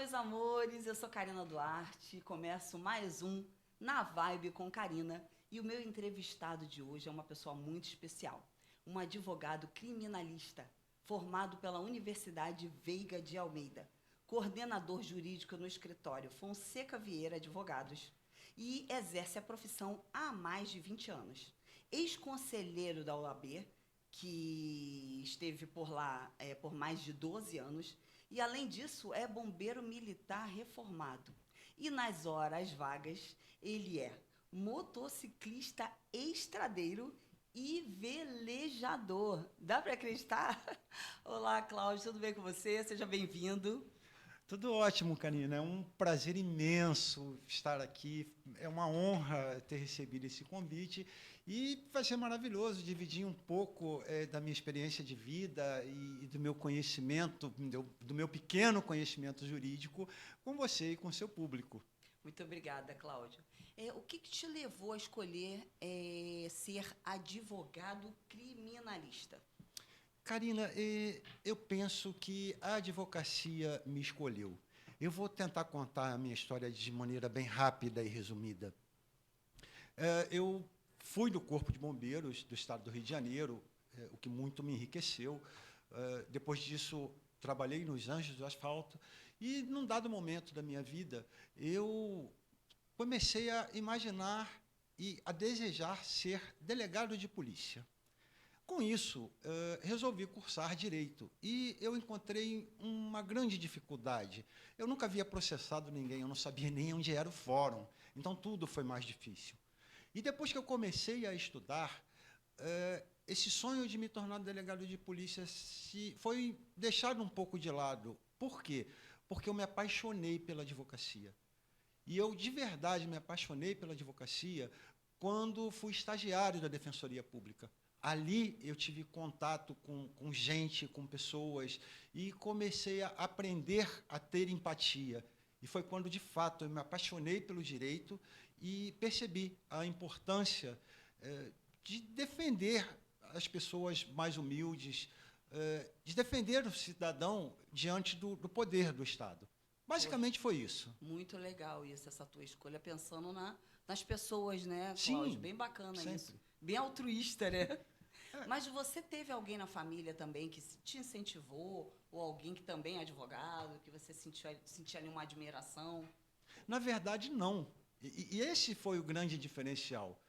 meus amores, eu sou Karina Duarte, começo mais um Na Vibe com Karina e o meu entrevistado de hoje é uma pessoa muito especial, um advogado criminalista formado pela Universidade Veiga de Almeida, coordenador jurídico no escritório Fonseca Vieira Advogados e exerce a profissão há mais de 20 anos. Ex-conselheiro da OAB, que esteve por lá por mais de 12 anos, e, além disso, é bombeiro militar reformado. E, nas horas vagas, ele é motociclista estradeiro e velejador. Dá para acreditar? Olá, Cláudio, tudo bem com você? Seja bem-vindo. Tudo ótimo, Karina. É um prazer imenso estar aqui. É uma honra ter recebido esse convite e vai ser maravilhoso dividir um pouco da minha experiência de vida e do meu conhecimento, do meu pequeno conhecimento jurídico com você e com o seu público. Muito obrigada, Cláudio. O que te levou a escolher ser advogado criminalista? Karina, eu penso que a advocacia me escolheu. Eu vou tentar contar a minha história de maneira bem rápida e resumida. Eu fui do Corpo de Bombeiros do Estado do Rio de Janeiro, o que muito me enriqueceu. Depois disso, trabalhei nos Anjos do Asfalto e, num dado momento da minha vida, eu comecei a imaginar e a desejar ser delegado de polícia. Com isso, resolvi cursar Direito e eu encontrei uma grande dificuldade. Eu nunca havia processado ninguém, eu não sabia nem onde era o fórum, então tudo foi mais difícil. E depois que eu comecei a estudar, esse sonho de me tornar delegado de polícia foi deixado um pouco de lado. Por quê? Porque eu me apaixonei pela advocacia. E eu, de verdade, me apaixonei pela advocacia quando fui estagiário da Defensoria Pública. Ali eu tive contato com gente, com pessoas, e comecei a aprender a ter empatia. E foi quando, de fato, eu me apaixonei pelo direito e percebi a importância de defender as pessoas mais humildes, de defender o cidadão diante do poder do Estado. Basicamente foi isso. Muito legal isso, essa tua escolha, pensando nas pessoas, né, Cláudio? Sim, Bem bacana sempre. isso. Bem altruísta, né? Mas você teve alguém na família também que te incentivou, ou alguém que também é advogado, que você sentia ali uma admiração? Na verdade, não. E esse foi o grande diferencial.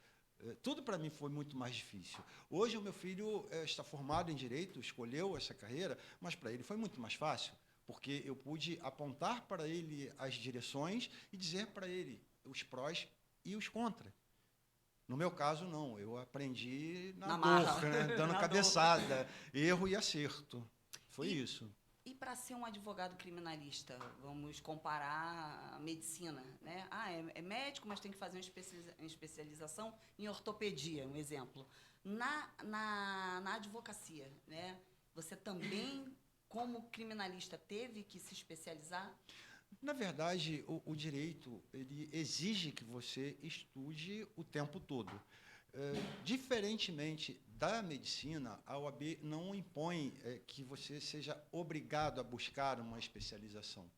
Tudo para mim foi muito mais difícil. Hoje o meu filho está formado em Direito, escolheu essa carreira, mas para ele foi muito mais fácil, porque eu pude apontar para ele as direções e dizer para ele os prós e os contras. No meu caso, não. Eu aprendi na dor, né? Dando Na cabeçada, erro e acerto. Foi E, isso. e para ser um advogado criminalista, vamos comparar a medicina, né? É médico, mas tem que fazer uma especialização em ortopedia, um exemplo. Na advocacia, né? Você também, como criminalista, teve que se especializar? Na verdade, o direito ele exige que você estude o tempo todo. Diferentemente da medicina, a OAB não impõe que você seja obrigado a buscar uma especialização.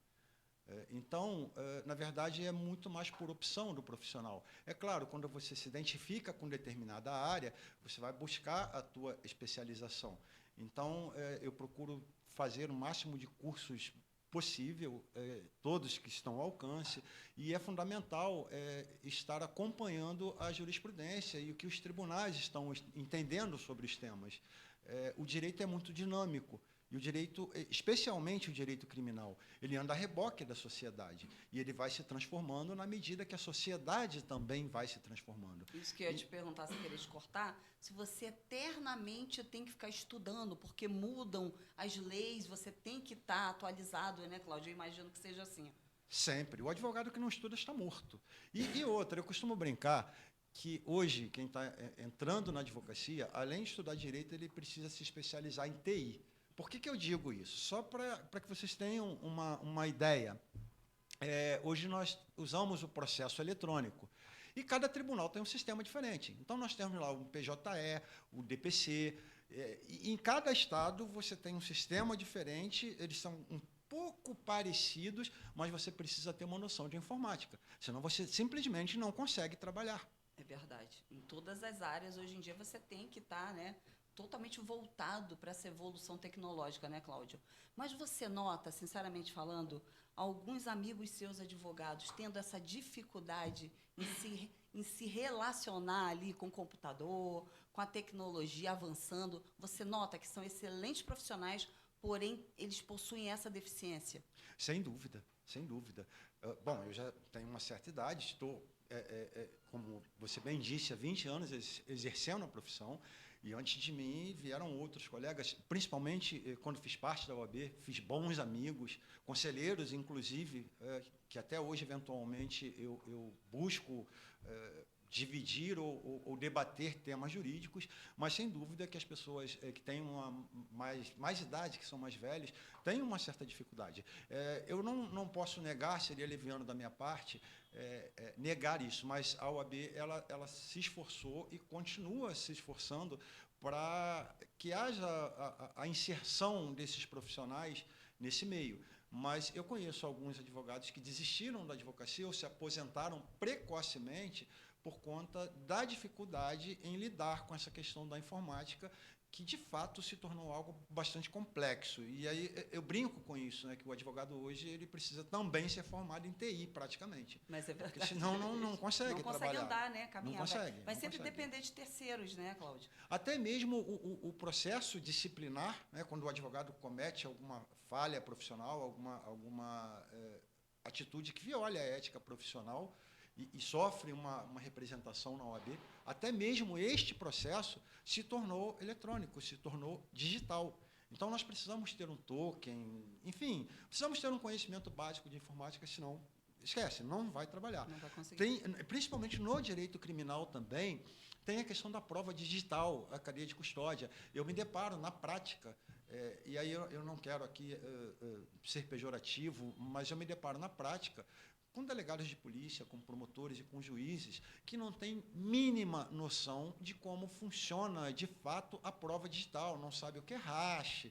Então, na verdade, é muito mais por opção do profissional. É claro, quando você se identifica com determinada área, você vai buscar a tua especialização. Então, eu procuro fazer o máximo de cursos possível, todos que estão ao alcance, e é fundamental estar acompanhando a jurisprudência e o que os tribunais estão entendendo sobre os temas. O direito é muito dinâmico, e o direito, especialmente o direito criminal, ele anda a reboque da sociedade, e ele vai se transformando na medida que a sociedade também vai se transformando. Isso que eu ia te perguntar, sem querer te cortar, se você eternamente tem que ficar estudando, porque mudam as leis, você tem que estar atualizado, né, Cláudio? Eu imagino que seja assim. Sempre. O advogado que não estuda está morto. E outra, eu costumo brincar que hoje, quem está entrando na advocacia, além de estudar direito, ele precisa se especializar em TI. Por que eu digo isso? Só para que vocês tenham uma ideia. Hoje nós usamos o processo eletrônico. E cada tribunal tem um sistema diferente. Então, nós temos lá o PJE, o DPC. E em cada estado, você tem um sistema diferente, eles são pouco parecidos, mas você precisa ter uma noção de informática. Senão você simplesmente não consegue trabalhar. É verdade. Em todas as áreas, hoje em dia, você tem que estar, né, totalmente voltado para essa evolução tecnológica, né, Cláudio? Mas você nota, sinceramente falando, alguns amigos seus advogados tendo essa dificuldade em se relacionar ali com o computador, com a tecnologia avançando? Você nota que são excelentes profissionais, porém, eles possuem essa deficiência? Sem dúvida, sem dúvida. Bom, eu já tenho uma certa idade, estou, como você bem disse, há 20 anos exercendo a profissão, e antes de mim vieram outros colegas, principalmente quando fiz parte da OAB, fiz bons amigos, conselheiros, inclusive, que até hoje, eventualmente, eu busco dividir ou debater temas jurídicos, mas sem dúvida que as pessoas que têm mais idade, que são mais velhas, têm uma certa dificuldade. Eu não posso negar, seria leviano da minha parte, negar isso, mas a OAB ela se esforçou e continua se esforçando para que haja a inserção desses profissionais nesse meio. Mas eu conheço alguns advogados que desistiram da advocacia ou se aposentaram precocemente por conta da dificuldade em lidar com essa questão da informática, que de fato se tornou algo bastante complexo. E aí eu brinco com isso, né, que o advogado hoje ele precisa também ser formado em TI, praticamente. Mas é verdade. Porque senão não consegue trabalhar. Não consegue andar, né? Caminhar. Não consegue. Vai sempre depender de terceiros, né, Cláudio? Até mesmo o processo disciplinar, né, quando o advogado comete alguma falha profissional, alguma atitude que viola a ética profissional, e sofre uma representação na OAB, até mesmo este processo se tornou eletrônico, se tornou digital. Então, nós precisamos ter um token, enfim, precisamos ter um conhecimento básico de informática, senão, esquece, não vai trabalhar. Não vai conseguir. Principalmente no direito criminal também, tem a questão da prova digital, a cadeia de custódia. Eu me deparo na prática, e aí eu não quero aqui ser pejorativo, mas eu me deparo na prática com delegados de polícia, com promotores e com juízes que não têm mínima noção de como funciona, de fato, a prova digital, não sabe o que é hash,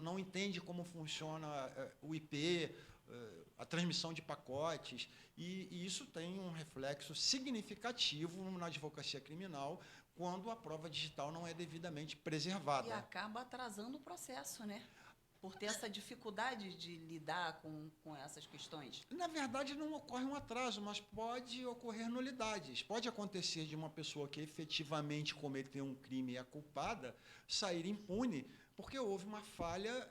não entende como funciona o IP, a transmissão de pacotes, e isso tem um reflexo significativo na advocacia criminal quando a prova digital não é devidamente preservada. E acaba atrasando o processo, né? Por ter essa dificuldade de lidar com essas questões? Na verdade, não ocorre um atraso, mas pode ocorrer nulidades. Pode acontecer de uma pessoa que efetivamente cometeu um crime e é culpada sair impune, porque houve uma falha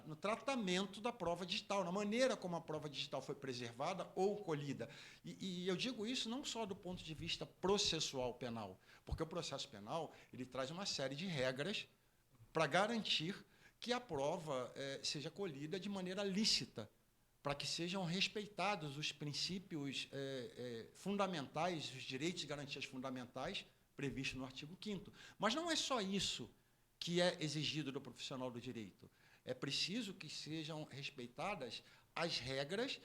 no tratamento da prova digital, na maneira como a prova digital foi preservada ou colhida. E eu digo isso não só do ponto de vista processual penal, porque o processo penal ele traz uma série de regras para garantir que a prova seja colhida de maneira lícita, para que sejam respeitados os princípios fundamentais, os direitos e garantias fundamentais previstos no artigo 5º. Mas não é só isso que é exigido do profissional do direito. É preciso que sejam respeitadas as regras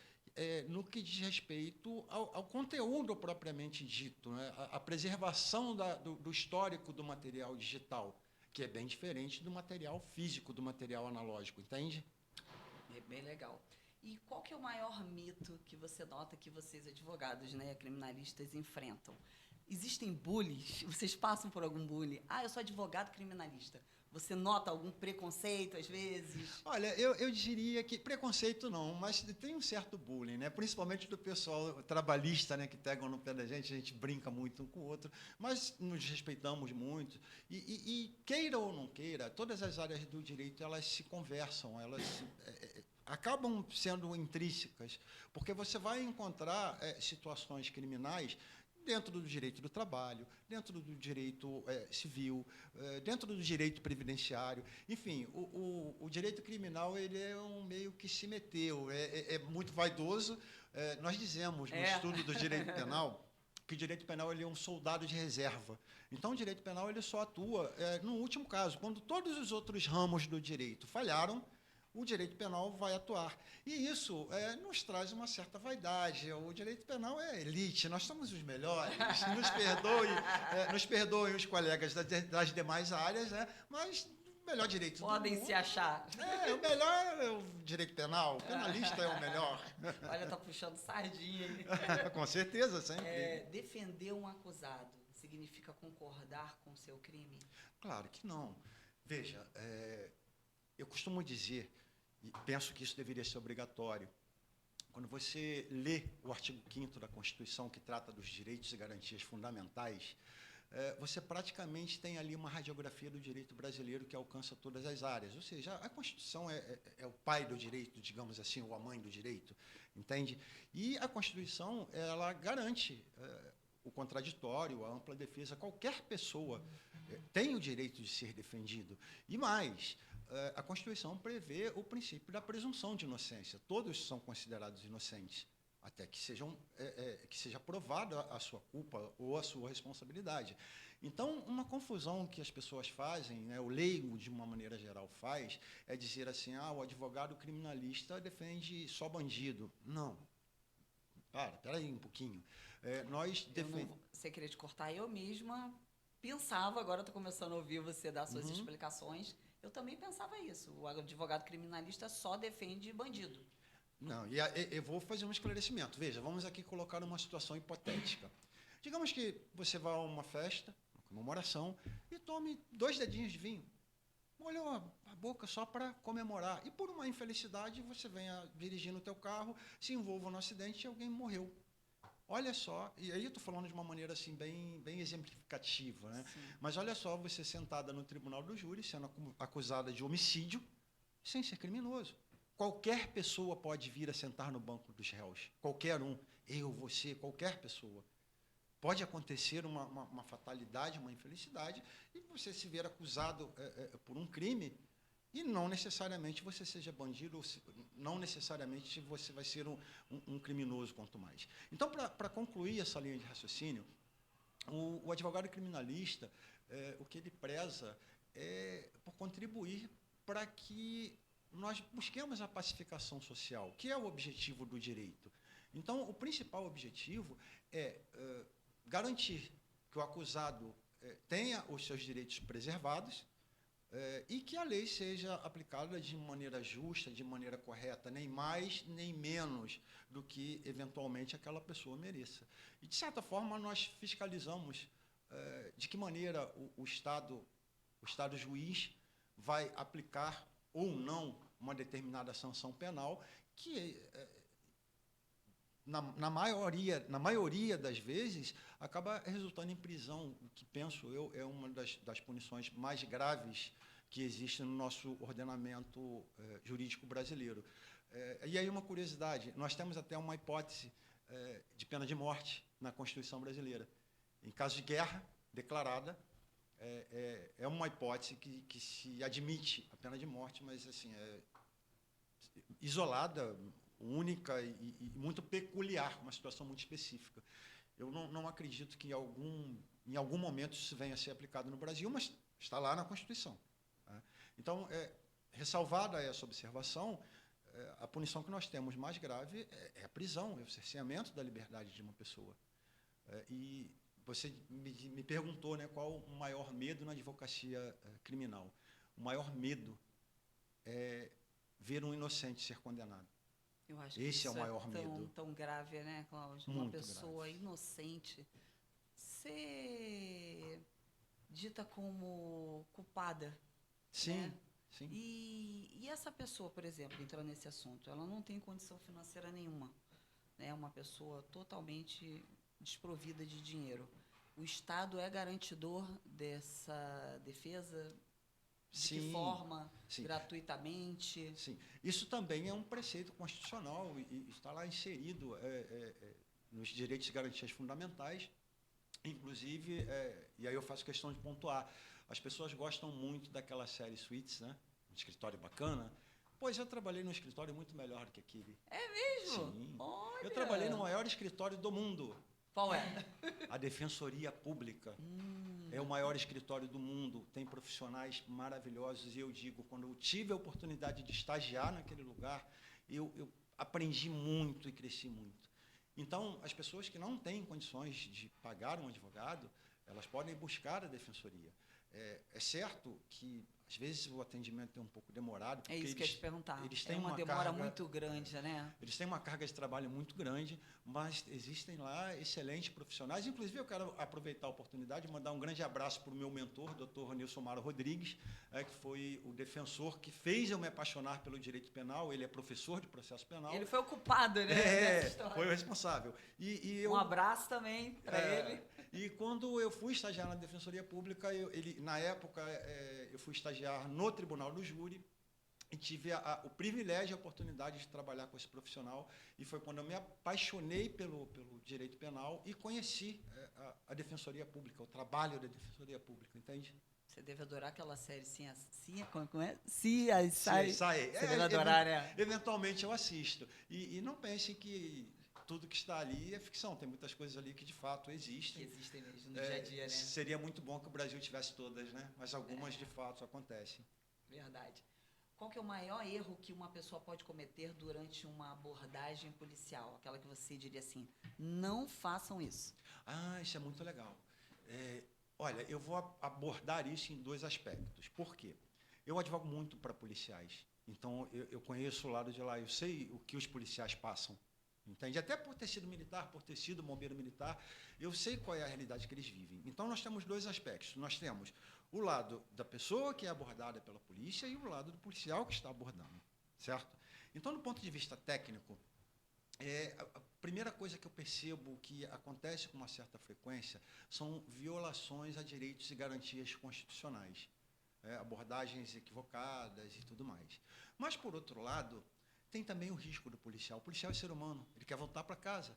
no que diz respeito ao conteúdo propriamente dito, né? A preservação do histórico do material digital, que é bem diferente do material físico, do material analógico, entende? É bem legal. E qual que é o maior mito que você nota que vocês, advogados, né, criminalistas, enfrentam? Existem bullies? Vocês passam por algum bullying? Eu sou advogado criminalista. Você nota algum preconceito, às vezes? Olha, eu diria que preconceito não, mas tem um certo bullying, né? Principalmente do pessoal trabalhista, né? Que pegam no pé da gente, a gente brinca muito um com o outro, mas nos respeitamos muito. E queira ou não queira, todas as áreas do direito, elas se conversam, elas acabam sendo intrínsecas, porque você vai encontrar situações criminais dentro do direito do trabalho, dentro do direito civil, dentro do direito previdenciário. Enfim, o direito criminal ele é um meio que se meteu, é muito vaidoso. Nós dizemos no estudo do direito penal que o direito penal ele é um soldado de reserva. Então, o direito penal ele só atua no último caso, quando todos os outros ramos do direito falharam, o direito penal vai atuar. E isso nos traz uma certa vaidade. O direito penal é elite, nós somos os melhores. Nos perdoem os colegas das demais áreas, né? Mas melhor direito do Podem mundo. se achar. O melhor é o direito penal, o penalista é o melhor. Olha, tá puxando sardinha aí. Com certeza, sempre. Defender um acusado significa concordar com o seu crime? Claro que não. Veja, eu costumo dizer, e penso que isso deveria ser obrigatório, quando você lê o artigo 5º da Constituição, que trata dos direitos e garantias fundamentais, você praticamente tem ali uma radiografia do direito brasileiro que alcança todas as áreas. Ou seja, a Constituição é o pai do direito, digamos assim, ou a mãe do direito, entende? E a Constituição, ela garante o contraditório, a ampla defesa. Qualquer pessoa tem o direito de ser defendido. E mais, a Constituição prevê o princípio da presunção de inocência. Todos são considerados inocentes, até que seja provada a sua culpa ou a sua responsabilidade. Então, uma confusão que as pessoas fazem, né, o leigo, de uma maneira geral, faz, é dizer assim, o advogado criminalista defende só bandido. Não. Espera aí um pouquinho. Você queria te cortar, eu mesma pensava, agora estou começando a ouvir você dar suas explicações, eu também pensava isso, o advogado criminalista só defende bandido. Não, e eu vou fazer um esclarecimento. Veja, vamos aqui colocar uma situação hipotética. Digamos que você vá a uma festa, uma comemoração, e tome 2 dedinhos de vinho. Molhou a boca só para comemorar. E por uma infelicidade, você venha dirigindo o teu carro, se envolva no acidente e alguém morreu. Olha só, e aí eu estou falando de uma maneira assim bem exemplificativa, né? Mas olha só, você sentada no tribunal do júri, sendo acusada de homicídio, sem ser criminoso. Qualquer pessoa pode vir a sentar no banco dos réus. Qualquer um. Eu, você, qualquer pessoa. Pode acontecer uma fatalidade, uma infelicidade, e você se ver acusado por um crime, e não necessariamente você seja bandido, ou não necessariamente você vai ser um criminoso, quanto mais. Então, para concluir essa linha de raciocínio, o advogado criminalista, o que ele preza é por contribuir para que nós busquemos a pacificação social, que é o objetivo do direito. Então, o principal objetivo é garantir que o acusado tenha os seus direitos preservados e que a lei seja aplicada de maneira justa, de maneira correta, nem mais nem menos do que, eventualmente, aquela pessoa mereça. E, de certa forma, nós fiscalizamos de que maneira o Estado juiz vai aplicar ou não uma determinada sanção penal que, na maioria das vezes, acaba resultando em prisão, que, penso eu, é uma das punições mais graves que existe no nosso ordenamento jurídico brasileiro. E aí uma curiosidade, nós temos até uma hipótese de pena de morte na Constituição brasileira. Em caso de guerra declarada, é uma hipótese que se admite a pena de morte, mas assim, isolada, única e muito peculiar, uma situação muito específica. Eu não acredito que em algum momento isso venha a ser aplicado no Brasil, mas está lá na Constituição. Tá? Então, ressalvada essa observação, a punição que nós temos mais grave é a prisão, é o cerceamento da liberdade de uma pessoa. E você me perguntou, né, qual o maior medo na advocacia criminal. O maior medo é ver um inocente ser condenado. Eu acho que esse isso é o maior medo. Tão grave, né, Cláudio? Uma pessoa inocente ser dita como culpada. Sim, né? sim. E essa pessoa, por exemplo, entrou nesse assunto, ela não tem condição financeira nenhuma. É uma pessoa totalmente desprovida de dinheiro. O Estado é garantidor dessa defesa? De que forma? Sim. Gratuitamente? Sim. Isso também é um preceito constitucional e está lá inserido nos direitos e garantias fundamentais. Inclusive, e aí eu faço questão de pontuar, as pessoas gostam muito daquela série Suits, né? Um escritório bacana. Pois eu trabalhei num escritório muito melhor do que aquele. É mesmo? Sim. Olha. Eu trabalhei no maior escritório do mundo. Qual é? A Defensoria Pública. É o maior escritório do mundo, tem profissionais maravilhosos, e eu digo, quando eu tive a oportunidade de estagiar naquele lugar, eu aprendi muito e cresci muito. Então, as pessoas que não têm condições de pagar um advogado, elas podem buscar a defensoria. É certo que, às vezes, o atendimento é um pouco demorado. É isso que eu ia te perguntar. Eles têm uma demora carga muito grande, né? Eles têm uma carga de trabalho muito grande, mas existem lá excelentes profissionais. Inclusive, eu quero aproveitar a oportunidade e mandar um grande abraço para o meu mentor, Dr. Nilson Maro Rodrigues, que foi o defensor que fez eu me apaixonar pelo direito penal. Ele é professor de processo penal. Ele foi o culpado, né, dessa história. Foi o responsável. Um abraço também para ele. E quando eu fui estagiar na Defensoria Pública, na época, eu fui estagiar no Tribunal do Júri, e tive o privilégio e a oportunidade de trabalhar com esse profissional, e foi quando eu me apaixonei pelo direito penal e conheci a Defensoria Pública, o trabalho da Defensoria Pública, entende? Você deve adorar aquela série, como é? CSI. Você deve adorar, né? Eventualmente eu assisto. E não pense que tudo que está ali é ficção, tem muitas coisas ali que de fato existem. Existem mesmo no dia a dia, né? Seria muito bom que o Brasil tivesse todas, né? Mas algumas de fato acontecem. Verdade. Qual que é o maior erro que uma pessoa pode cometer durante uma abordagem policial? Aquela que você diria assim, não façam isso. Isso é muito legal. Olha, eu vou abordar isso em dois aspectos. Por quê? Eu advogo muito para policiais. Então, eu conheço o lado de lá, eu sei o que os policiais passam. Entende? Até por ter sido militar, por ter sido bombeiro militar, eu sei qual é a realidade que eles vivem. Então, nós temos dois aspectos. Nós temos o lado da pessoa que é abordada pela polícia e o lado do policial que está abordando, certo? Então, do ponto de vista técnico, a primeira coisa que eu percebo que acontece com uma certa frequência são violações a direitos e garantias constitucionais, abordagens equivocadas e tudo mais. Mas, por outro lado, tem também o risco do policial. O policial é ser humano, ele quer voltar para casa.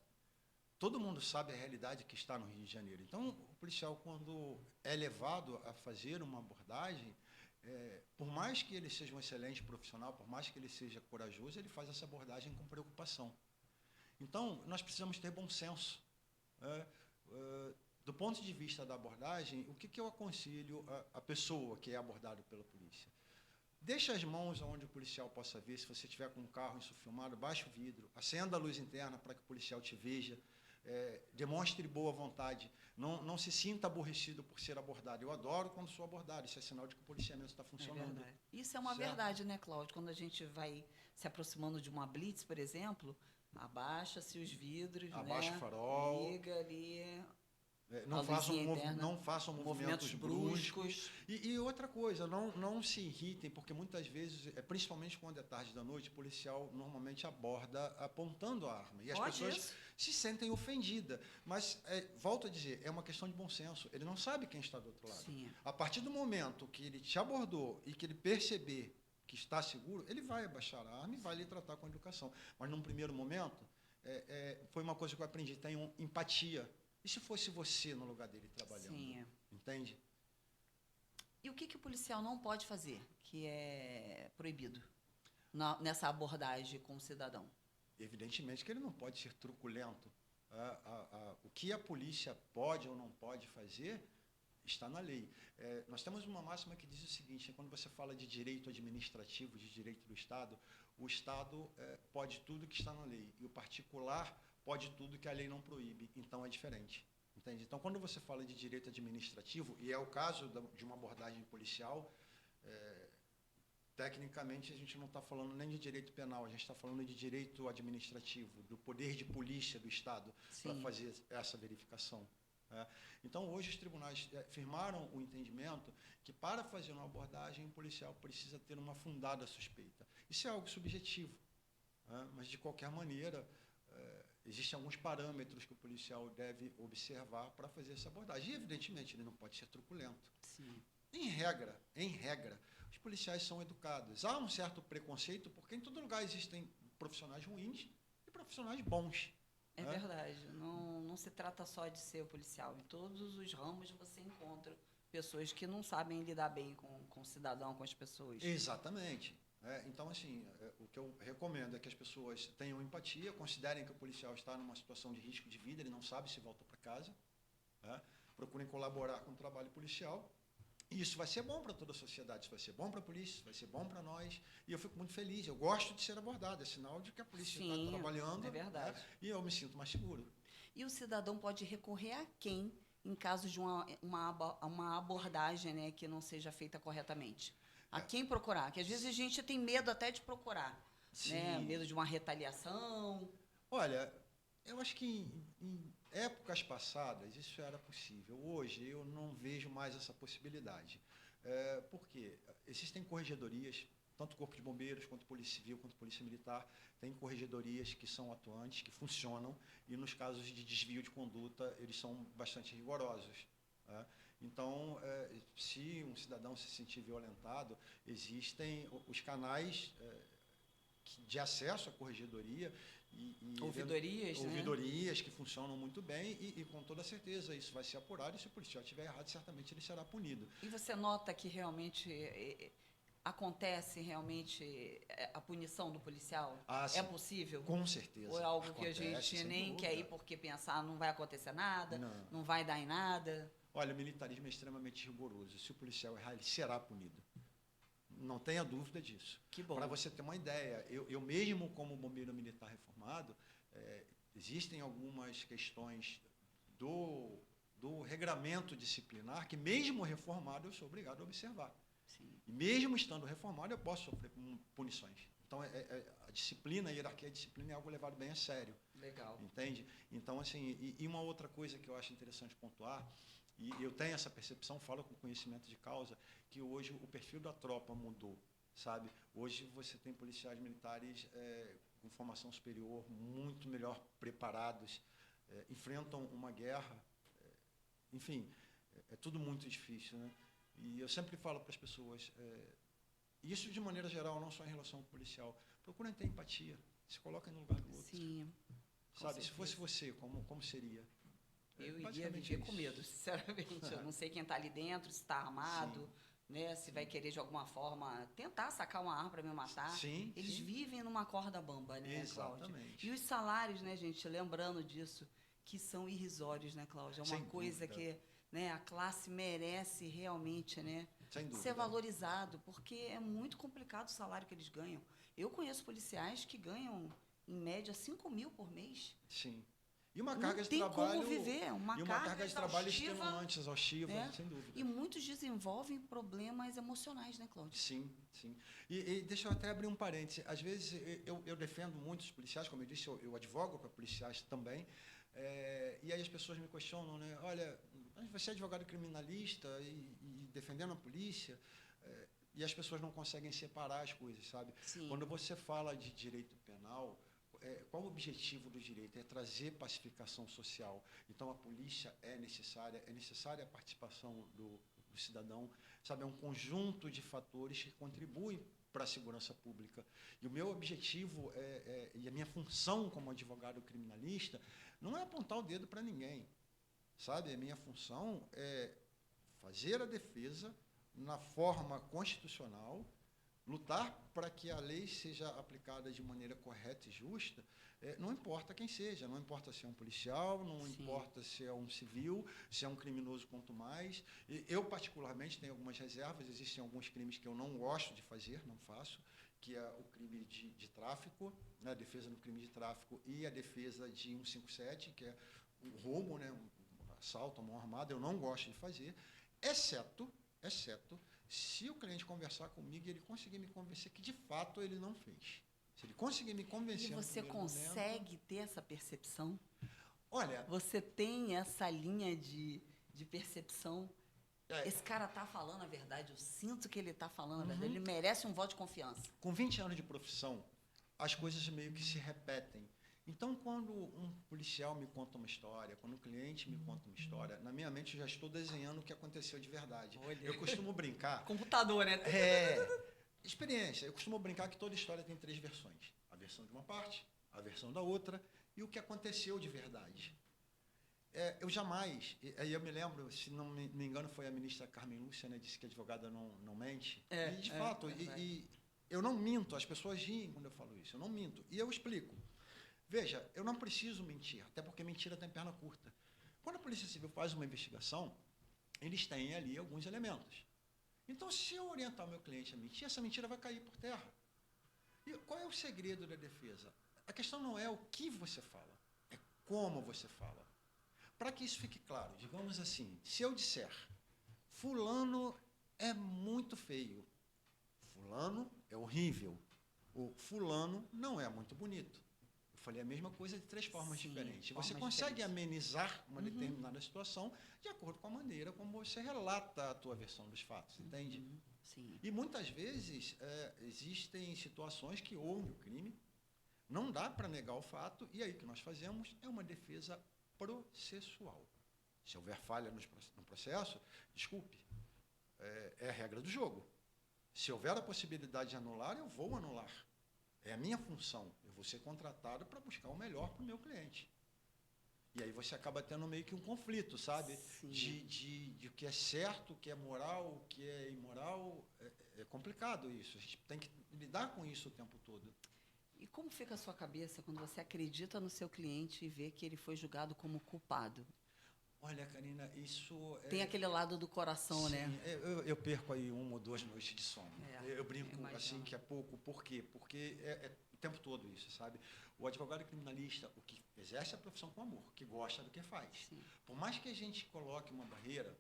Todo mundo sabe a realidade que está no Rio de Janeiro. Então, o policial, quando é levado a fazer uma abordagem, por mais que ele seja um excelente profissional, por mais que ele seja corajoso, ele faz essa abordagem com preocupação. Então, nós precisamos ter bom senso. Do ponto de vista da abordagem, o que eu aconselho a pessoa que é abordada pela polícia? Deixe as mãos onde o policial possa ver. Se você estiver com um carro insufilmado, baixe o vidro, acenda a luz interna para que o policial te veja, demonstre boa vontade, não se sinta aborrecido por ser abordado. Eu adoro quando sou abordado, isso é sinal de que o policiamento está funcionando. Isso é uma verdade, né, Cláudio? Quando a gente vai se aproximando de uma blitz, por exemplo, abaixa-se os vidros, abaixa o farol, liga ali. Não façam movimentos bruscos. E outra coisa, não se irritem, porque muitas vezes, principalmente quando é tarde da noite, o policial normalmente aborda apontando a arma. E as pessoas se sentem ofendidas. Mas, volto a dizer, é uma questão de bom senso. Ele não sabe quem está do outro lado. Sim. A partir do momento que ele te abordou e que ele perceber que está seguro, ele vai abaixar a arma e vai lhe tratar com educação. Mas, num primeiro momento, foi uma coisa que eu aprendi, tenham empatia. E se fosse você no lugar dele trabalhando? Sim. Entende? E o que o policial não pode fazer, que é proibido nessa abordagem com o cidadão? Evidentemente que ele não pode ser truculento. O que a polícia pode ou não pode fazer está na lei. Nós temos uma máxima que diz o seguinte: quando você fala de direito administrativo, de direito do Estado, o Estado pode tudo que está na lei, e o particular pode tudo que a lei não proíbe. Então, é diferente. Entende? Então, quando você fala de direito administrativo, e é o caso de uma abordagem policial, tecnicamente a gente não está falando nem de direito penal, a gente está falando de direito administrativo, do poder de polícia do Estado para fazer essa verificação. Então, hoje os tribunais firmaram o entendimento que para fazer uma abordagem, o policial precisa ter uma fundada suspeita. Isso é algo subjetivo, mas de qualquer maneira, existem alguns parâmetros que o policial deve observar para fazer essa abordagem. E, evidentemente, ele não pode ser truculento. Sim. Em regra, os policiais são educados. Há um certo preconceito, porque em todo lugar existem profissionais ruins e profissionais bons. É verdade. Não se trata só de ser policial. Em todos os ramos você encontra pessoas que não sabem lidar bem com o cidadão, com as pessoas. Exatamente. Então, assim, o que eu recomendo é que as pessoas tenham empatia, considerem que o policial está numa situação de risco de vida, ele não sabe se volta para casa, procurem colaborar com o trabalho policial. E isso vai ser bom para toda a sociedade, isso vai ser bom para a polícia, isso vai ser bom para nós. E eu fico muito feliz, eu gosto de ser abordado, é sinal de que a polícia está trabalhando. É verdade. E eu me sinto mais seguro. E o cidadão pode recorrer a quem em caso de uma abordagem, né, que não seja feita corretamente? A quem procurar? Que às vezes a gente tem medo até de procurar, né? Sim. Medo de uma retaliação. Olha, eu acho que em épocas passadas isso era possível. Hoje eu não vejo mais essa possibilidade. Por quê? Existem corregedorias, tanto Corpo de Bombeiros, quanto Polícia Civil, quanto Polícia Militar, tem corregedorias que são atuantes, que funcionam, e nos casos de desvio de conduta, eles são bastante rigorosos. Né? Então, se um cidadão se sentir violentado, existem os canais de acesso à corregedoria ouvidorias que funcionam muito bem e com toda certeza isso vai ser apurado e se o policial estiver errado, certamente ele será punido. E você nota que realmente acontece a punição do policial? Sim, é possível? Com certeza. Ou é algo acontece, que a gente nem dúvida. quer ir porque pensar não vai acontecer nada, não vai dar em nada? Olha, o militarismo é extremamente rigoroso. Se o policial errar, ele será punido. Não tenha dúvida disso. Que bom. Para você ter uma ideia, eu mesmo como bombeiro militar reformado, existem algumas questões do regramento disciplinar que mesmo reformado eu sou obrigado a observar. Sim. E mesmo estando reformado eu posso sofrer punições. Então a disciplina, a hierarquia, a disciplina é algo levado bem a sério. Legal. Entende? Então assim, e uma outra coisa que eu acho interessante pontuar, e eu tenho essa percepção, falo com conhecimento de causa, que hoje o perfil da tropa mudou, sabe? Hoje você tem policiais militares com formação superior, muito melhor preparados, enfrentam uma guerra, enfim, é tudo muito difícil, né? E eu sempre falo para as pessoas, isso de maneira geral, não só em relação ao policial, procurem ter empatia, se coloquem no lugar do outro. Sim. Sabe? Se fosse você, como seria? Eu iria viver com medo, sinceramente. Eu não sei quem está ali dentro, se está armado, né? Se vai querer de alguma forma tentar sacar uma arma para me matar. Sim, Eles vivem numa corda bamba, né, Cláudia? Exatamente. E os salários, né, gente, lembrando disso, que são irrisórios, né, Cláudia? É uma coisa que, né, a classe merece realmente, né, ser valorizado, porque é muito complicado o salário que eles ganham. Eu conheço policiais que ganham, em média, 5 mil por mês. Sim. E uma carga de trabalho. Não tem como viver, uma carga de trabalho extremamente exaustiva, sem dúvida. E muitos desenvolvem problemas emocionais, né, Cláudio? Sim, sim. E deixa eu até abrir um parêntese. Às vezes eu defendo muitos policiais, como eu disse, eu advogo para policiais também, e aí as pessoas me questionam, né? Olha, você é advogado criminalista e defendendo a polícia, e as pessoas não conseguem separar as coisas, sabe? Sim. Quando você fala de direito penal, qual o objetivo do direito? É trazer pacificação social. Então, a polícia é necessária a participação do cidadão, sabe? É um conjunto de fatores que contribuem para a segurança pública. E o meu objetivo e a minha função como advogado criminalista não é apontar o dedo para ninguém, sabe? A minha função é fazer a defesa na forma constitucional, lutar para que a lei seja aplicada de maneira correta e justa, não importa quem seja, não importa se é um policial, não Sim. importa se é um civil, se é um criminoso, quanto mais. Eu, particularmente, tenho algumas reservas, existem alguns crimes que eu não gosto de fazer, não faço, que é o crime de tráfico, né, a defesa no crime de tráfico e a defesa de 157, que é o roubo, né, um assalto, uma mão armada, eu não gosto de fazer, exceto se o cliente conversar comigo e ele conseguir me convencer que, de fato, ele não fez. Se ele conseguir me convencer... E você consegue ter essa percepção? Olha... Você tem essa linha de percepção? Esse cara está falando a verdade, eu sinto que ele está falando a verdade, ele merece um voto de confiança. Com 20 anos de profissão, as coisas meio que se repetem. Então, quando um policial me conta uma história, quando um cliente me conta uma história, na minha mente eu já estou desenhando o que aconteceu de verdade. Olha. Eu costumo brincar... Computador, né? Experiência. Eu costumo brincar que toda história tem 3 versões. A versão de uma parte, a versão da outra e o que aconteceu de verdade. Eu jamais... Aí eu me lembro, se não me engano, foi a ministra Carmen Lúcia, né, disse que a advogada não mente. E, de fato, eu não minto. As pessoas riem quando eu falo isso. Eu não minto. E eu explico. Veja, eu não preciso mentir, até porque mentira tem perna curta. Quando a Polícia Civil faz uma investigação, eles têm ali alguns elementos. Então, se eu orientar o meu cliente a mentir, essa mentira vai cair por terra. E qual é o segredo da defesa? A questão não é o que você fala, é como você fala. para que isso fique claro, digamos assim, se eu disser, fulano é muito feio, fulano é horrível, o fulano não é muito bonito. Eu falei a mesma coisa de 3 formas diferentes. Você consegue amenizar uma determinada situação de acordo com a maneira como você relata a tua versão dos fatos, entende? Sim. E muitas vezes existem situações que houve o crime, não dá para negar o fato, e aí o que nós fazemos é uma defesa processual. Se houver falha no processo, desculpe, é a regra do jogo. Se houver a possibilidade de anular, eu vou anular. É a minha função. Eu vou ser contratado para buscar o melhor para o meu cliente. E aí você acaba tendo meio que um conflito, sabe? De o que é certo, o que é moral, o que é imoral. É complicado isso. A gente tem que lidar com isso o tempo todo. E como fica a sua cabeça quando você acredita no seu cliente e vê que ele foi julgado como culpado? Olha, Karina, isso... Tem aquele lado do coração, sim, né? Eu perco aí 1 ou 2 noites de sono. Eu brinco imagino. assim que é pouco. Por quê? Porque é o tempo todo isso, sabe? O advogado criminalista, o que exerce a profissão com amor, que gosta do que faz. Sim. Por mais que a gente coloque uma barreira,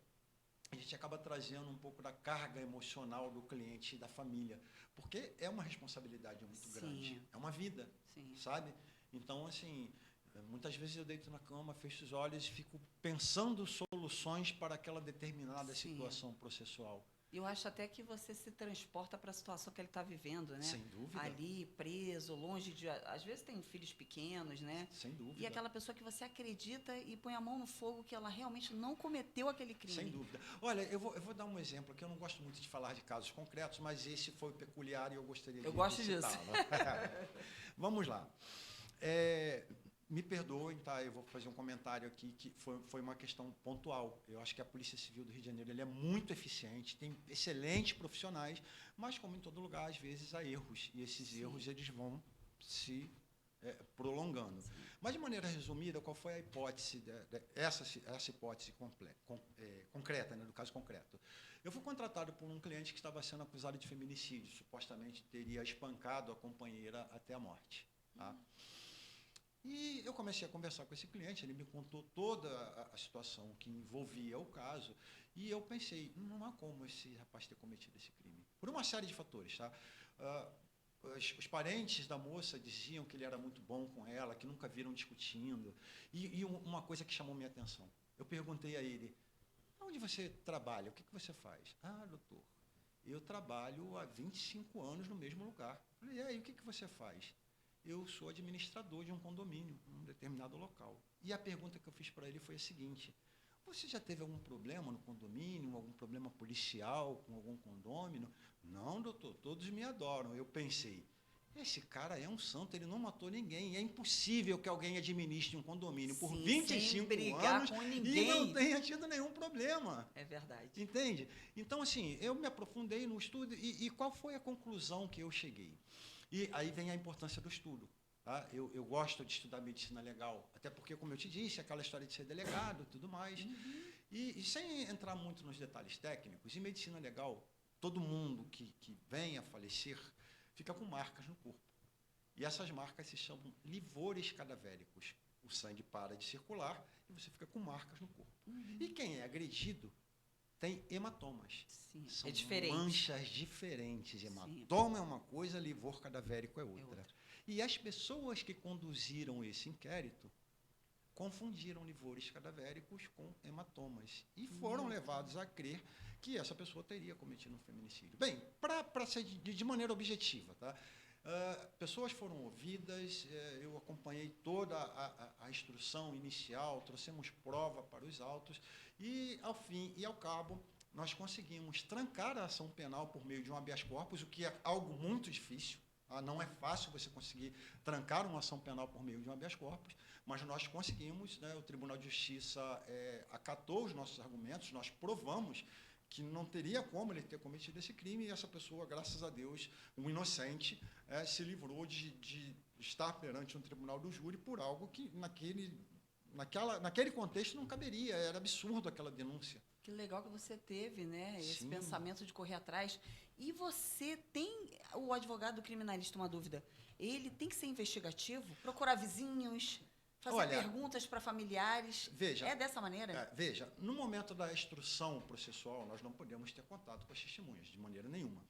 a gente acaba trazendo um pouco da carga emocional do cliente e da família, porque é uma responsabilidade muito grande, é uma vida, sabe? Então, assim, muitas vezes eu deito na cama, fecho os olhos e fico pensando soluções para aquela determinada situação processual. Eu acho até que você se transporta para a situação que ele está vivendo, né? Sem dúvida. Ali, preso, longe de... Às vezes tem filhos pequenos, né? Sem dúvida. E aquela pessoa que você acredita e põe a mão no fogo que ela realmente não cometeu aquele crime. Sem dúvida. Olha, eu vou dar um exemplo aqui. Eu não gosto muito de falar de casos concretos, mas esse foi peculiar e eu gostaria de citá-lo. Eu gosto disso. Vamos lá. Me perdoem, tá? Eu vou fazer um comentário aqui que foi uma questão pontual. Eu acho que a Polícia Civil do Rio de Janeiro ele é muito eficiente, tem excelentes profissionais, mas como em todo lugar, às vezes há erros, e esses erros eles vão se prolongando. Mas, de maneira resumida, qual foi a hipótese, essa hipótese concreta, né, do caso concreto? Eu fui contratado por um cliente que estava sendo acusado de feminicídio, supostamente teria espancado a companheira até a morte. Tá? E eu comecei a conversar com esse cliente, ele me contou toda a situação que envolvia o caso, e eu pensei, não há como esse rapaz ter cometido esse crime. Por uma série de fatores, tá? Os parentes da moça diziam que ele era muito bom com ela, que nunca viram discutindo, e uma coisa que chamou minha atenção. Eu perguntei a ele, onde você trabalha, o que você faz? Ah, doutor, eu trabalho há 25 anos no mesmo lugar. Eu falei, e aí, o que você faz? Eu sou administrador de um condomínio, em um determinado local. E a pergunta que eu fiz para ele foi a seguinte, você já teve algum problema no condomínio, algum problema policial com algum condômino? Não, doutor, todos me adoram. Eu pensei, esse cara é um santo, ele não matou ninguém. É impossível que alguém administre um condomínio por 25 anos e não tenha tido nenhum problema. É verdade. Entende? Então, assim, eu me aprofundei no estudo e qual foi a conclusão que eu cheguei? E aí vem a importância do estudo. Tá? Eu gosto de estudar medicina legal, até porque, como eu te disse, aquela história de ser delegado e tudo mais. E sem entrar muito nos detalhes técnicos, em medicina legal, todo mundo que vem a falecer fica com marcas no corpo. E essas marcas se chamam livores cadavéricos. O sangue para de circular e você fica com marcas no corpo. E quem é agredido tem hematomas. Sim, são diferente. Manchas diferentes. Hematoma é uma coisa, livor cadavérico é outra. E as pessoas que conduziram esse inquérito confundiram livores cadavéricos com hematomas e foram levados a crer que essa pessoa teria cometido um feminicídio. Bem, para ser de maneira objetiva, tá? Pessoas foram ouvidas, eu acompanhei toda a instrução inicial, trouxemos prova para os autos e, ao fim e ao cabo, nós conseguimos trancar a ação penal por meio de um habeas corpus, o que é algo muito difícil. Não é fácil você conseguir trancar uma ação penal por meio de um habeas corpus, mas nós conseguimos, né, o Tribunal de Justiça acatou os nossos argumentos, nós provamos que não teria como ele ter cometido esse crime e essa pessoa, graças a Deus, um inocente, se livrou de estar perante um tribunal do júri por algo que naquele contexto não caberia, era absurdo aquela denúncia. Que legal que você teve, né? Esse pensamento de correr atrás. E você tem, o advogado criminalista, uma dúvida, ele tem que ser investigativo? Procurar vizinhos? Fazer Olha, perguntas para familiares. veja, É dessa maneira? veja, no momento da instrução processual, nós não podemos ter contato com as testemunhas, de maneira nenhuma.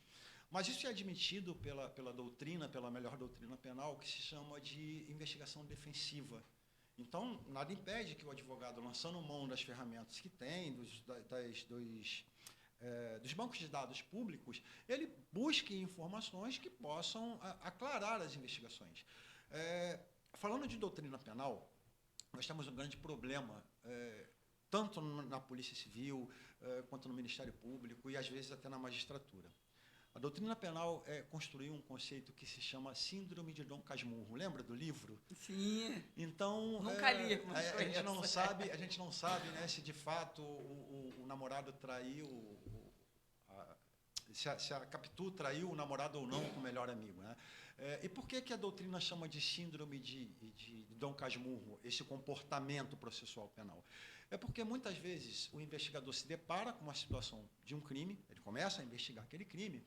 Mas isso é admitido pela doutrina, pela melhor doutrina penal, que se chama de investigação defensiva. Então, nada impede que o advogado, lançando mão das ferramentas que tem, dos bancos de dados públicos, ele busque informações que possam aclarar as investigações. Falando de doutrina penal, nós temos um grande problema, tanto na Polícia Civil, quanto no Ministério Público e, às vezes, até na magistratura. A doutrina penal construiu um conceito que se chama Síndrome de Dom Casmurro. Lembra do livro? Sim. Então, Nunca li, mas a gente não sabe, né, se de fato o namorado traiu, se a Capitu traiu o namorado ou não com o melhor amigo, né? E por que a doutrina chama de síndrome de Dom Casmurro, esse comportamento processual penal? É porque muitas vezes o investigador se depara com uma situação de um crime, ele começa a investigar aquele crime,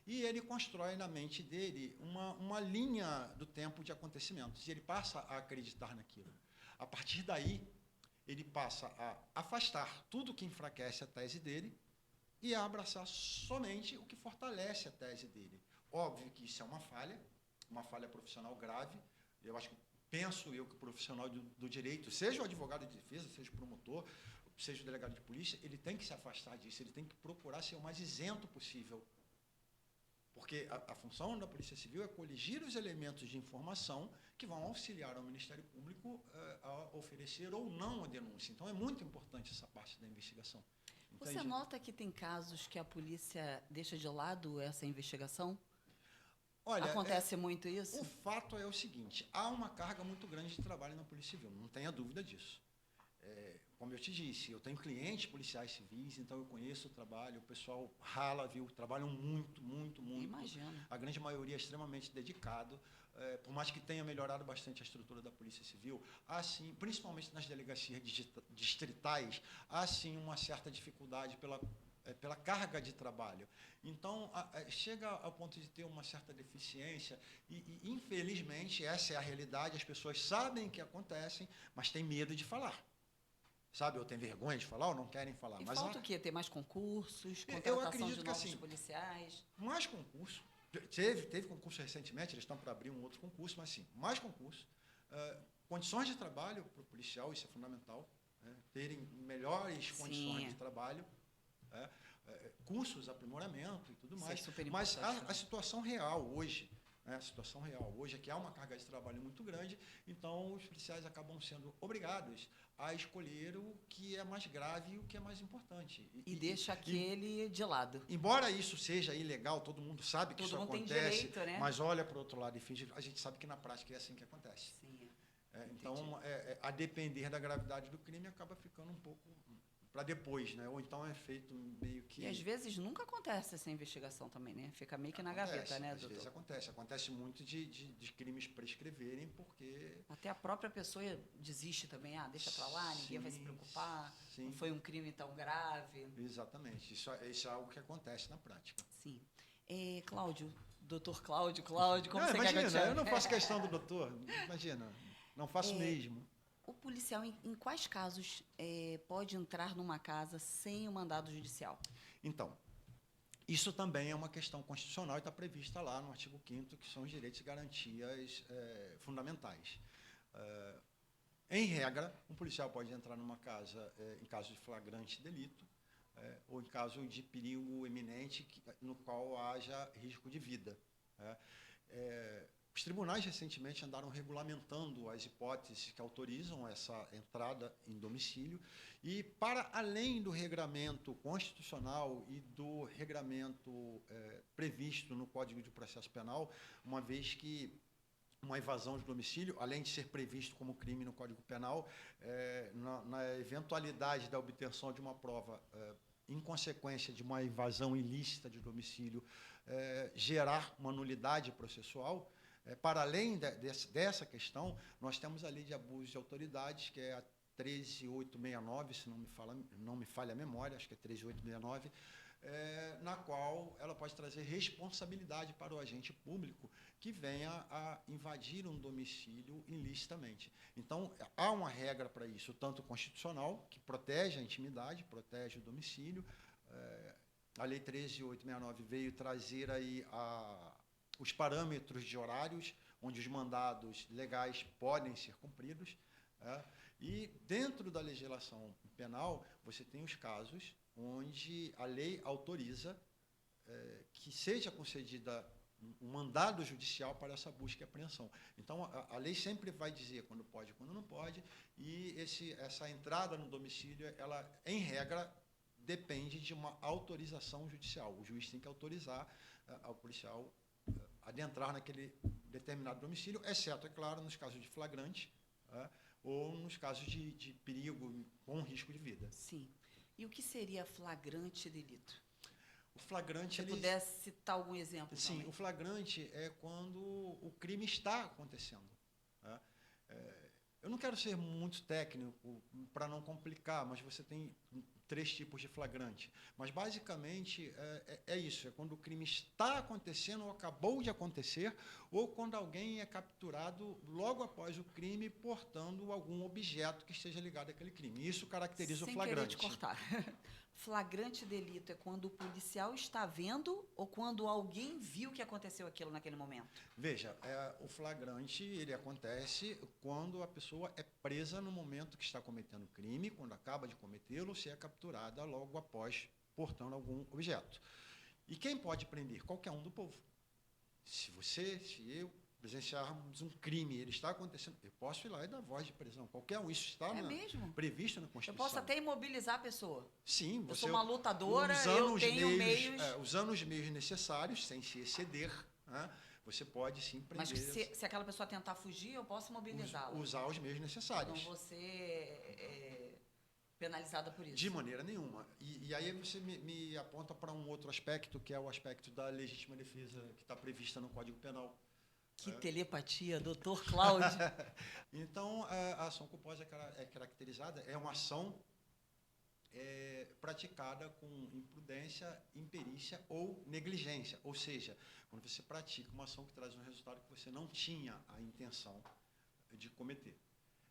e ele constrói na mente dele uma linha do tempo de acontecimentos, e ele passa a acreditar naquilo. A partir daí, ele passa a afastar tudo que enfraquece a tese dele e a abraçar somente o que fortalece a tese dele. Óbvio que isso é uma falha profissional grave. Penso eu que o profissional do direito, seja o advogado de defesa, seja o promotor, seja o delegado de polícia, ele tem que se afastar disso, ele tem que procurar ser o mais isento possível. Porque a função da Polícia Civil é coligir os elementos de informação que vão auxiliar ao Ministério Público a oferecer ou não a denúncia. Então, é muito importante essa parte da investigação. Entende? Você nota que tem casos que a polícia deixa de lado essa investigação? Olha, acontece muito isso? O fato é o seguinte, há uma carga muito grande de trabalho na Polícia Civil, não tenha dúvida disso. Como eu te disse, eu tenho clientes policiais civis, então eu conheço o trabalho, o pessoal rala, viu? Trabalham muito. Imagino. A grande maioria é extremamente dedicado, por mais que tenha melhorado bastante a estrutura da Polícia Civil, há sim, principalmente nas delegacias distritais, há sim uma certa dificuldade pela carga de trabalho. Então, chega ao ponto de ter uma certa deficiência e, infelizmente, essa é a realidade, as pessoas sabem que acontecem, mas têm medo de falar. Sabe, ou têm vergonha de falar, ou não querem falar. E mas falta o quê? Ter mais concursos, eu contratação acredito de que, novos assim, policiais? mais concurso. Teve concurso recentemente, eles estão para abrir um outro concurso, mas sim, mais concurso. Condições de trabalho para o policial, isso é fundamental. Terem melhores condições de trabalho. Cursos, aprimoramento e tudo mais. Mas a situação real hoje, é que há uma carga de trabalho muito grande, então os policiais acabam sendo obrigados a escolher o que é mais grave e o que é mais importante. E deixa aquele de lado. Embora isso seja ilegal, todo mundo sabe que isso acontece, tem direito, né? mas olha para o outro lado e finge, a gente sabe que na prática é assim que acontece. Sim. Então, a depender da gravidade do crime, acaba ficando um pouco para depois, né? Ou então é feito meio que... E às vezes nunca acontece essa investigação também, né? Fica meio que na gaveta, né, doutor? Às vezes acontece. Acontece muito de crimes prescreverem, porque... Até a própria pessoa desiste também. Deixa para lá, ninguém vai se preocupar. Sim. Não foi um crime tão grave. Exatamente. Isso é algo que acontece na prática. Sim. Cláudio, doutor Cláudio, como você imagina, quer que eu te chame? Eu não faço questão do doutor. Imagina, não faço mesmo. O policial, em quais casos pode entrar numa casa sem o mandado judicial? Então, isso também é uma questão constitucional e está prevista lá no artigo 5º, que são os direitos e garantias fundamentais. Em regra, um policial pode entrar numa casa em caso de flagrante delito ou em caso de perigo iminente no qual haja risco de vida. Os tribunais recentemente andaram regulamentando as hipóteses que autorizam essa entrada em domicílio e, para além do regramento constitucional e do regramento previsto no Código de Processo Penal, uma vez que uma evasão de domicílio, além de ser previsto como crime no Código Penal, na eventualidade da obtenção de uma prova em consequência de uma evasão ilícita de domicílio, gerar uma nulidade processual. Para além dessa questão, nós temos a lei de abuso de autoridades, que é a 13869, se não me falha a memória, acho que é 13869, na qual ela pode trazer responsabilidade para o agente público que venha a invadir um domicílio ilicitamente. Então, há uma regra para isso, tanto constitucional, que protege a intimidade, protege o domicílio. A Lei 13.869 veio trazer aí os parâmetros de horários onde os mandados legais podem ser cumpridos. E, dentro da legislação penal, você tem os casos onde a lei autoriza que seja concedida um mandado judicial para essa busca e apreensão. Então, a lei sempre vai dizer quando pode e quando não pode, e essa entrada no domicílio, ela, em regra, depende de uma autorização judicial. O juiz tem que autorizar ao policial adentrar naquele determinado domicílio, exceto, é claro, nos casos de flagrante, ou nos casos de perigo com risco de vida. Sim. E o que seria flagrante delito? O flagrante... Se pudesse citar algum exemplo. Sim, também. O flagrante é quando o crime está acontecendo. Eu não quero ser muito técnico para não complicar, mas você tem 3 tipos de flagrante. Mas, basicamente, é isso. É quando o crime está acontecendo ou acabou de acontecer, ou quando alguém é capturado logo após o crime portando algum objeto que esteja ligado àquele crime. Isso caracteriza o flagrante. Sem querer te cortar. Flagrante delito é quando o policial está vendo ou quando alguém viu que aconteceu aquilo naquele momento? Veja, o flagrante ele acontece quando a pessoa é presa no momento que está cometendo o crime, quando acaba de cometê-lo, se é capturada logo após portando algum objeto. E quem pode prender? Qualquer um do povo. Se eu presenciarmos um crime, ele está acontecendo, eu posso ir lá e dar voz de prisão. Qualquer um, isso está previsto na Constituição. Eu posso até imobilizar a pessoa. Sim. Eu sou uma lutadora, eu tenho meios... usando os meios necessários, sem se exceder, você pode sim prender... Mas se aquela pessoa tentar fugir, eu posso mobilizá-la. Usar os meios necessários. Não vou ser penalizada por isso. De maneira nenhuma. E aí você me aponta para um outro aspecto, que é o aspecto da legítima defesa, que está prevista no Código Penal. Que telepatia, doutor Cláudio. Então, a ação culposa é caracterizada, é uma ação praticada com imprudência, imperícia ou negligência. Ou seja, quando você pratica uma ação que traz um resultado que você não tinha a intenção de cometer.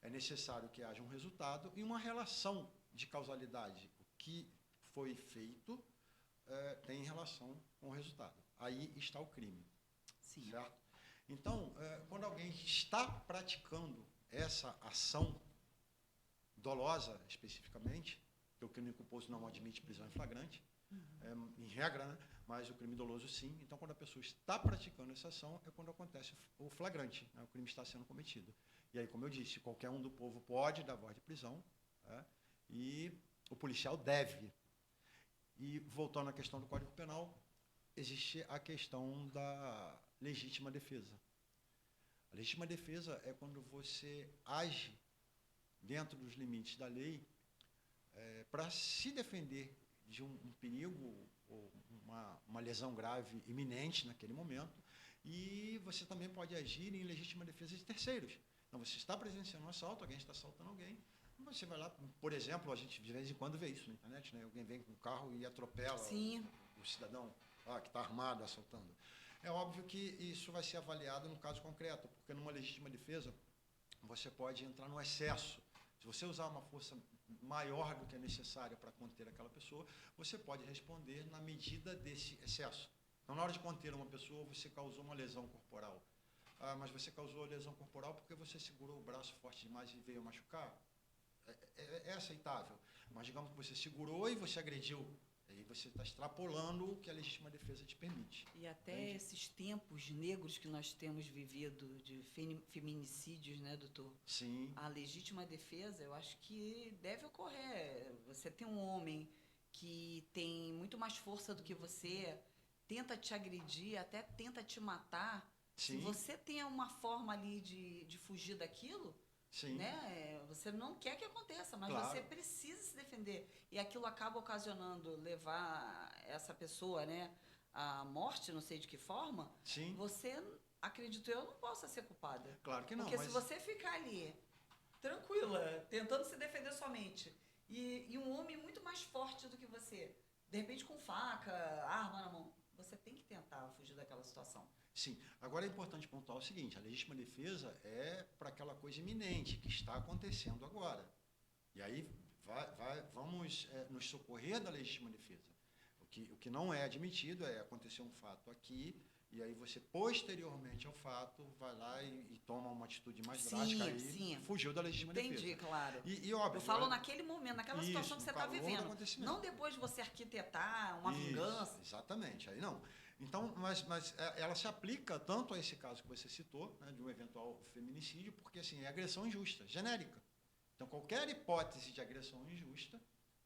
É necessário que haja um resultado e uma relação de causalidade. O que foi feito tem relação com o resultado. Aí está o crime. Sim. Certo? Então, quando alguém está praticando essa ação dolosa, especificamente, porque o crime culposo não admite prisão em flagrante, em regra, né? Mas o crime doloso sim. Então, quando a pessoa está praticando essa ação, é quando acontece o flagrante, né? O crime está sendo cometido. E aí, como eu disse, qualquer um do povo pode dar voz de prisão, e o policial deve. E, voltando à questão do Código Penal, existe a questão da legítima defesa. A legítima defesa é quando você age dentro dos limites da lei para se defender de um perigo ou uma lesão grave iminente naquele momento, e você também pode agir em legítima defesa de terceiros. Então, você está presenciando um assalto, alguém está assaltando alguém, você vai lá, por exemplo, a gente de vez em quando vê isso na internet, né? Alguém vem com um carro e atropela o cidadão que está armado assaltando. É óbvio que isso vai ser avaliado no caso concreto, porque numa legítima defesa você pode entrar no excesso. Se você usar uma força maior do que é necessária para conter aquela pessoa, você pode responder na medida desse excesso. Então, na hora de conter uma pessoa, você causou uma lesão corporal. Mas você causou lesão corporal porque você segurou o braço forte demais e veio machucar? É aceitável. Mas digamos que você segurou e você agrediu. Aí você está extrapolando o que a legítima defesa te permite. E até esses tempos negros que nós temos vivido de feminicídios, né, doutor? Sim. A legítima defesa, eu acho que deve ocorrer. Você tem um homem que tem muito mais força do que você, tenta te agredir, até tenta te matar. Sim. Se você tem uma forma ali de fugir daquilo... Sim. Né? Você não quer que aconteça, mas claro. Você precisa se defender. E aquilo acaba ocasionando levar essa pessoa, né, à morte, não sei de que forma. Sim. Você, acredito eu, não possa ser culpada. Claro que não. Porque se você ficar ali tranquila, tentando se defender somente. E um homem muito mais forte do que você, de repente com faca, arma na mão. Você tem que tentar fugir daquela situação. Sim. Agora é importante pontuar o seguinte: a legítima defesa é para aquela coisa iminente que está acontecendo agora. E aí vamos nos socorrer da legítima defesa. O que não é admitido é acontecer um fato aqui, e aí você, posteriormente ao fato, vai lá e toma uma atitude mais drástica e Sim. fugiu da legítima defesa. Entendi, claro. E óbvio, Eu falo naquele momento, naquela situação que você está vivendo. Não depois de você arquitetar uma vingança. Exatamente, aí não. Então, mas ela se aplica tanto a esse caso que você citou, né, de um eventual feminicídio, porque assim, é agressão injusta, genérica. Então, qualquer hipótese de agressão injusta,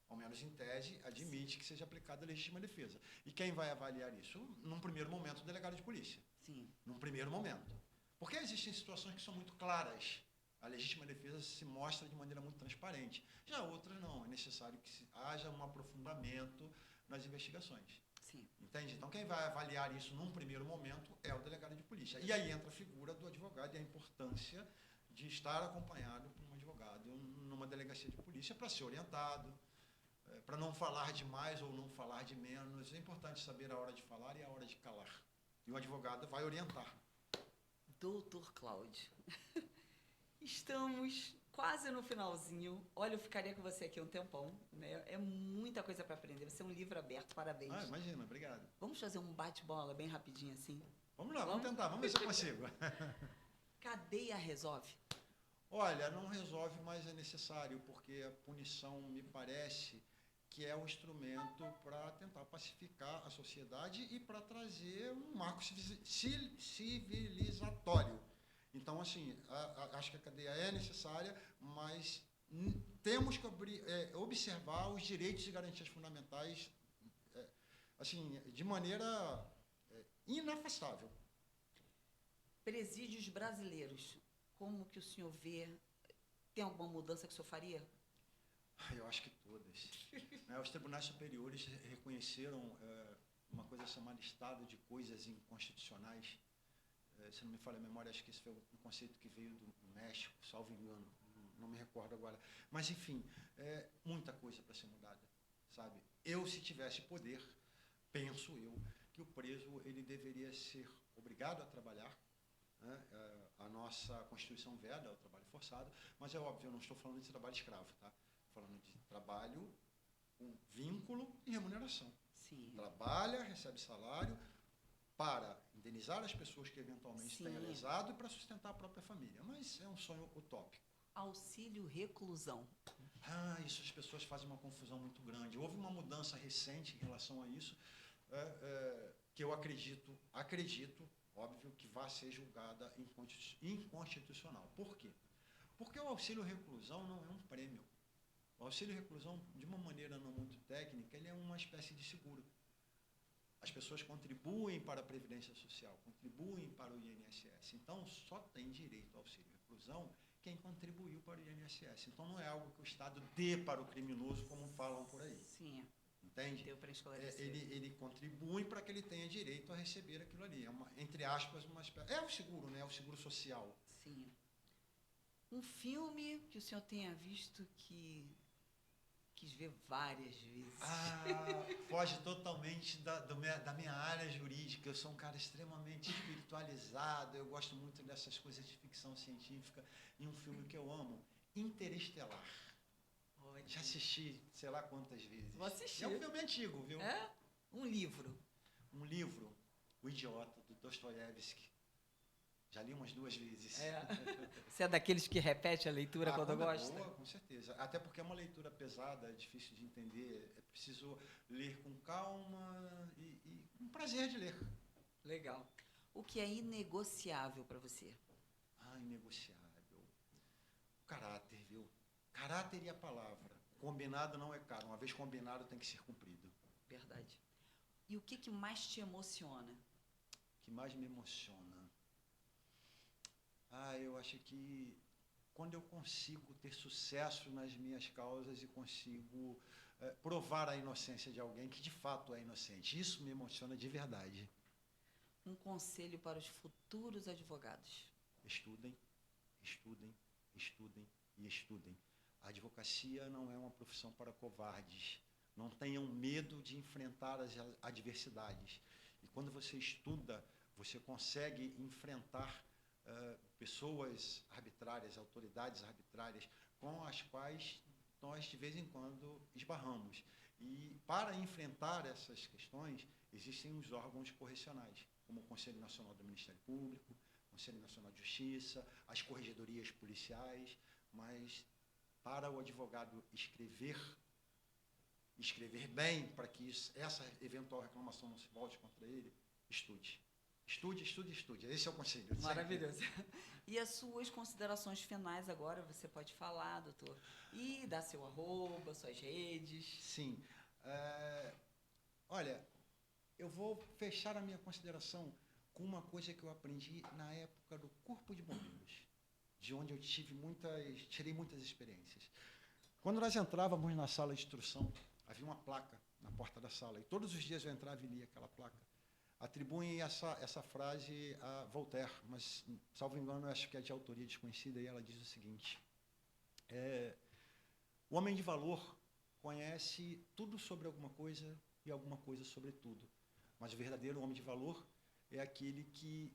ao menos em tese, admite que seja aplicada a legítima defesa. E quem vai avaliar isso? Num primeiro momento, o delegado de polícia. Sim. Num primeiro momento. Porque existem situações que são muito claras. A legítima defesa se mostra de maneira muito transparente. Já outras não. É necessário que haja um aprofundamento nas investigações. Sim. Entende? Então, quem vai avaliar isso num primeiro momento é o delegado de polícia. E aí entra a figura do advogado e a importância de estar acompanhado por um advogado numa delegacia de polícia para ser orientado, para não falar de mais ou não falar de menos. É importante saber a hora de falar e a hora de calar. E o advogado vai orientar. Doutor Cláudio, estamos quase no finalzinho. Olha, eu ficaria com você aqui um tempão, né? É muita coisa para aprender. Você é um livro aberto, parabéns. Ah, imagina, obrigado. Vamos fazer um bate-bola bem rapidinho assim? Vamos lá, vamos tentar, vamos ver se eu consigo. Cadeia resolve? Olha, não resolve, mas é necessário, porque a punição me parece que é um instrumento para tentar pacificar a sociedade e para trazer um marco civilizatório. Então, assim, acho que a cadeia é necessária, mas temos que observar os direitos e garantias fundamentais assim, de maneira inafastável. Presídios brasileiros, como que o senhor vê? Tem alguma mudança que o senhor faria? Eu acho que todas. Os tribunais superiores reconheceram uma coisa chamada estado de coisas inconstitucionais. Se não me falha a memória, acho que esse foi um conceito que veio do México, salvo engano, não me recordo agora. Mas, enfim, muita coisa para ser mudada, sabe? Eu, se tivesse poder, penso eu, que o preso ele deveria ser obrigado a trabalhar. A nossa Constituição veda o trabalho forçado, mas é óbvio, eu não estou falando de trabalho escravo, tá? Estou falando de trabalho com vínculo e remuneração. Sim. Trabalha, recebe salário para indenizar as pessoas que eventualmente tenham lesado e para sustentar a própria família. Mas é um sonho utópico. Auxílio reclusão. Isso as pessoas fazem uma confusão muito grande. Houve uma mudança recente em relação a isso, que eu acredito, óbvio, que vai ser julgada inconstitucional. Por quê? Porque o auxílio reclusão não é um prêmio. O auxílio reclusão, de uma maneira não muito técnica, ele é uma espécie de seguro. As pessoas contribuem para a Previdência Social, contribuem para o INSS. Então, só tem direito ao auxílio reclusão quem contribuiu para o INSS. Então, não é algo que o Estado dê para o criminoso, como falam por aí. Sim. Entende? Deu para esclarecer. Ele contribui para que ele tenha direito a receber aquilo ali. É entre aspas, uma espécie. É o seguro, né? É o seguro social. Sim. Um filme que o senhor tenha visto que quis ver várias vezes. Foge totalmente da minha área jurídica. Eu sou um cara extremamente espiritualizado. Eu gosto muito dessas coisas de ficção científica. E um filme que eu amo, Interestelar. Já assisti, sei lá quantas vezes. Vou assistir. É um filme antigo, viu? Um livro. Um livro, O Idiota, do Dostoiévski. Já li umas 2 vezes. Você é daqueles que repete a leitura quando gosta? Boa, com certeza. Até porque é uma leitura pesada, é difícil de entender. É preciso ler com calma e com prazer de ler. Legal. O que é inegociável para você? Inegociável. O caráter, viu? Caráter e a palavra. Combinado não é caro. Uma vez combinado tem que ser cumprido. Verdade. E o que mais te emociona? O que mais me emociona? Eu acho que quando eu consigo ter sucesso nas minhas causas e consigo provar a inocência de alguém que de fato é inocente. Isso me emociona de verdade. Um conselho para os futuros advogados. Estudem, estudem, estudem e estudem. A advocacia não é uma profissão para covardes. Não tenham medo de enfrentar as adversidades. E quando você estuda, você consegue enfrentar pessoas arbitrárias, autoridades arbitrárias, com as quais nós, de vez em quando, esbarramos. E, para enfrentar essas questões, existem os órgãos correcionais, como o Conselho Nacional do Ministério Público, o Conselho Nacional de Justiça, as corregedorias policiais, mas para o advogado escrever bem, para que essa eventual reclamação não se volte contra ele, estude. Estude, estude, estude. Esse é o conselho. Maravilhoso. E as suas considerações finais agora, você pode falar, doutor? E dar seu arroba, suas redes. Sim. Olha, eu vou fechar a minha consideração com uma coisa que eu aprendi na época do Corpo de Bombeiros, de onde eu tirei muitas experiências. Quando nós entrávamos na sala de instrução, havia uma placa na porta da sala, e todos os dias eu entrava e lia aquela placa. Atribuem essa frase a Voltaire, mas, salvo engano, acho que é de autoria desconhecida, e ela diz o seguinte: o homem de valor conhece tudo sobre alguma coisa e alguma coisa sobre tudo, mas o verdadeiro homem de valor é aquele que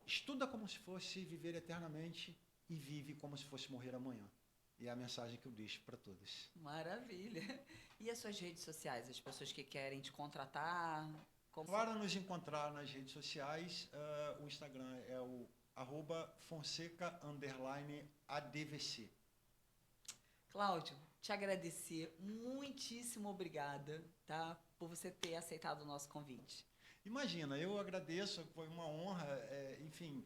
estuda como se fosse viver eternamente e vive como se fosse morrer amanhã. E é a mensagem que eu deixo para todos. Maravilha. E as suas redes sociais, as pessoas que querem te contratar? Para nos encontrar nas redes sociais, o Instagram é o @fonseca_advc. Cláudio, te agradecer, muitíssimo obrigada, tá, por você ter aceitado o nosso convite. Imagina, eu agradeço, foi uma honra, enfim,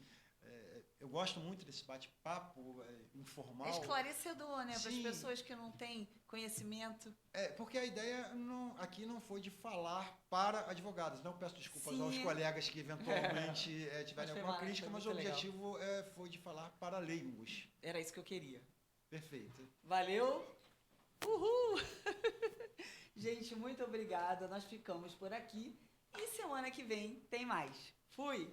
eu gosto muito desse bate-papo informal. É esclarecedor, né, para as Sim. pessoas que não têm conhecimento. Porque a ideia aqui não foi de falar para advogados. Não peço desculpas Sim. aos colegas que eventualmente tiverem alguma crítica, mas o objetivo foi de falar para leigos. Era isso que eu queria. Perfeito. Valeu! Uhul! Gente, muito obrigada. Nós ficamos por aqui e semana que vem tem mais. Fui!